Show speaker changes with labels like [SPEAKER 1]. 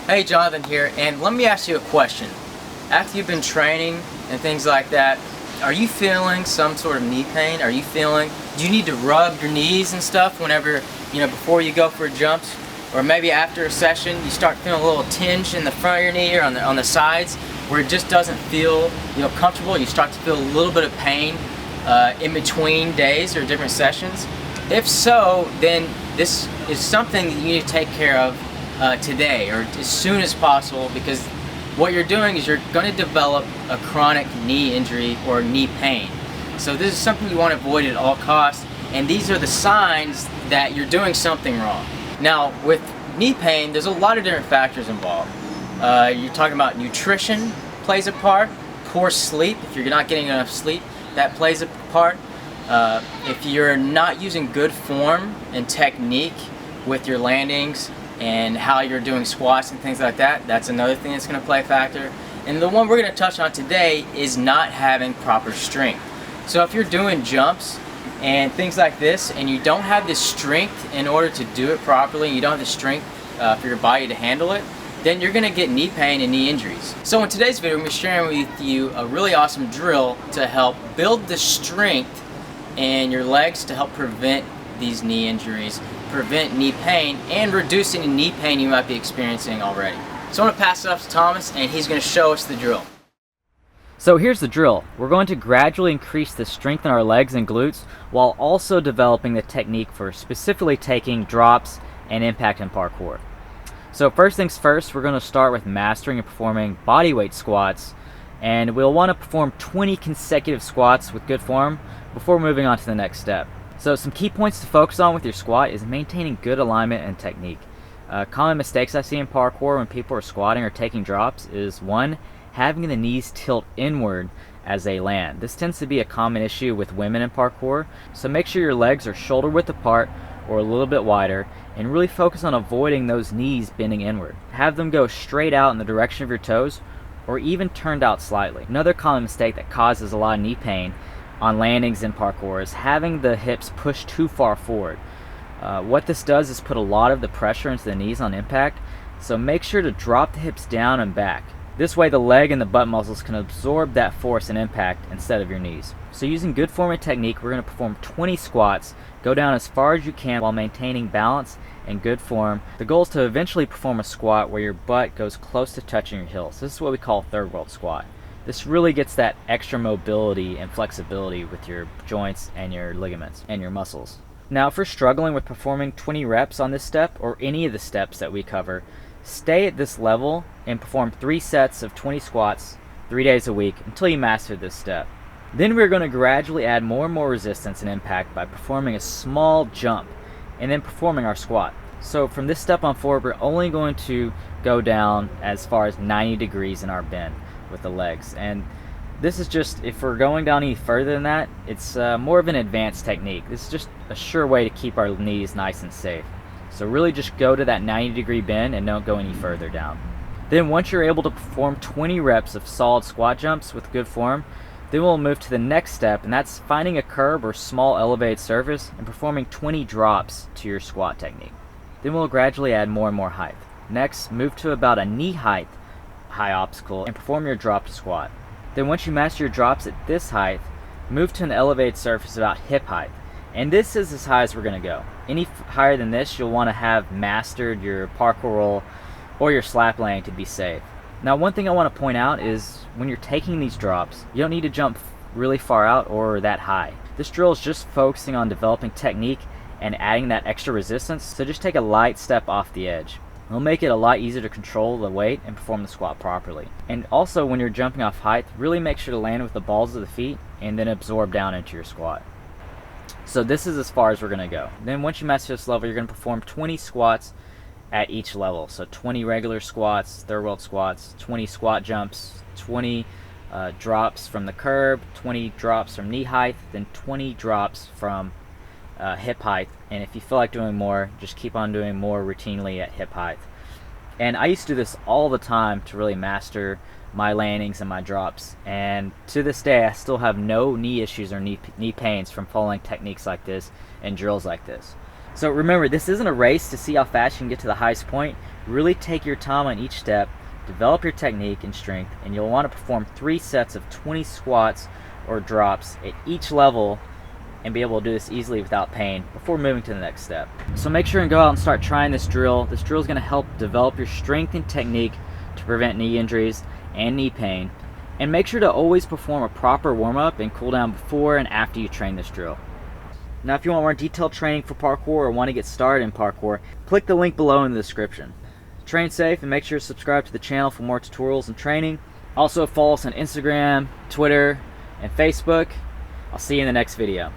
[SPEAKER 1] Hey, Jonathan here, and let me ask you a question. After you've been training and things like that, are you feeling some sort of knee pain? Do you need to rub your knees and stuff whenever, before you go for jumps? Or maybe after a session, you start feeling a little tinge in the front of your knee or on the sides where it just doesn't feel, comfortable. You start to feel a little bit of pain in between days or different sessions. If so, then this is something that you need to take care of today or as soon as possible, because what you're doing is you're going to develop a chronic knee injury or knee pain. So this is something you want to avoid at all costs, and these are the signs that you're doing something wrong. Now, with knee pain, there's a lot of different factors involved. You're talking about nutrition plays a part, poor sleep, if you're not getting enough sleep, that plays a part. If you're not using good form and technique with your landings and how you're doing squats and things like that, that's another thing that's going to play a factor. And the one we're going to touch on today is not having proper strength. So if you're doing jumps and things like this and you don't have the strength in order to do it properly, you don't have the strength for your body to handle it, then you're going to get knee pain and knee injuries. So in today's video, I'm going to be sharing with you a really awesome drill to help build the strength in your legs to help prevent these knee injuries, prevent knee pain, and reduce any knee pain you might be experiencing already. So I'm going to pass it up to Thomas, and he's going to show us the drill.
[SPEAKER 2] So here's the drill. We're going to gradually increase the strength in our legs and glutes while also developing the technique for specifically taking drops and impact in parkour. So first things first, we're going to start with mastering and performing bodyweight squats, and we'll want to perform 20 consecutive squats with good form before moving on to the next step. So some key points to focus on with your squat is maintaining good alignment and technique. Common mistakes I see in parkour when people are squatting or taking drops is 1. Having the knees tilt inward as they land. This tends to be a common issue with women in parkour, so make sure your legs are shoulder width apart or a little bit wider, and really focus on avoiding those knees bending inward. Have them go straight out in the direction of your toes or even turned out slightly. Another common mistake that causes a lot of knee pain on landings in parkour is having the hips pushed too far forward. What this does is put a lot of the pressure into the knees on impact, so make sure to drop the hips down and back. This way the leg and the butt muscles can absorb that force and impact instead of your knees. So using good form and technique, we're going to perform 20 squats. Go down as far as you can while maintaining balance and good form. The goal is to eventually perform a squat where your butt goes close to touching your heels. This is what we call third world squat. This really gets that extra mobility and flexibility with your joints and your ligaments and your muscles. Now, if you're struggling with performing 20 reps on this step or any of the steps that we cover, stay at this level and perform 3 sets of 20 squats 3 days a week until you master this step. Then we're going to gradually add more and more resistance and impact by performing a small jump and then performing our squat. So from this step on forward, we're only going to go down as far as 90 degrees in our bend with the legs. And this is just, if we're going down any further than that, it's more of an advanced technique. This is just a sure way to keep our knees nice and safe. So really just go to that 90-degree bend and don't go any further down. Then once you're able to perform 20 reps of solid squat jumps with good form, then we'll move to the next step, and that's finding a curb or small elevated surface and performing 20 drops to your squat technique. Then we'll gradually add more and more height. Next, move to about a knee height high obstacle and perform your drop to squat. Then once you master your drops at this height, move to an elevated surface about hip height. And this is as high as we're going to go. Any higher than this, you'll want to have mastered your parkour roll or your slap landing to be safe. Now, one thing I want to point out is when you're taking these drops, you don't need to jump really far out or that high. This drill is just focusing on developing technique and adding that extra resistance, so just take a light step off the edge. It'll make it a lot easier to control the weight and perform the squat properly. And also, when you're jumping off height, really make sure to land with the balls of the feet and then absorb down into your squat. So this is as far as we're going to go. Then once you master this level, you're going to perform 20 squats at each level. So 20 regular squats, third world squats, 20 squat jumps, 20 drops from the curb, 20 drops from knee height, then 20 drops from hip height. And if you feel like doing more, just keep on doing more routinely at hip height. And I used to do this all the time to really master my landings and my drops, and to this day I still have no knee issues or knee pains from following techniques like this and drills like this. So remember, this isn't a race to see how fast you can get to the highest point. Really take your time on each step, develop your technique and strength, and you'll want to perform 3 sets of 20 squats or drops at each level and be able to do this easily without pain before moving to the next step. So make sure and go out and start trying this drill. This drill is going to help develop your strength and technique to prevent knee injuries and knee pain. And make sure to always perform a proper warm-up and cool down before and after you train this drill. Now if you want more detailed training for parkour or want to get started in parkour, click the link below in the description. Train safe and make sure to subscribe to the channel for more tutorials and training. Also follow us on Instagram, Twitter, and Facebook. I'll see you in the next video.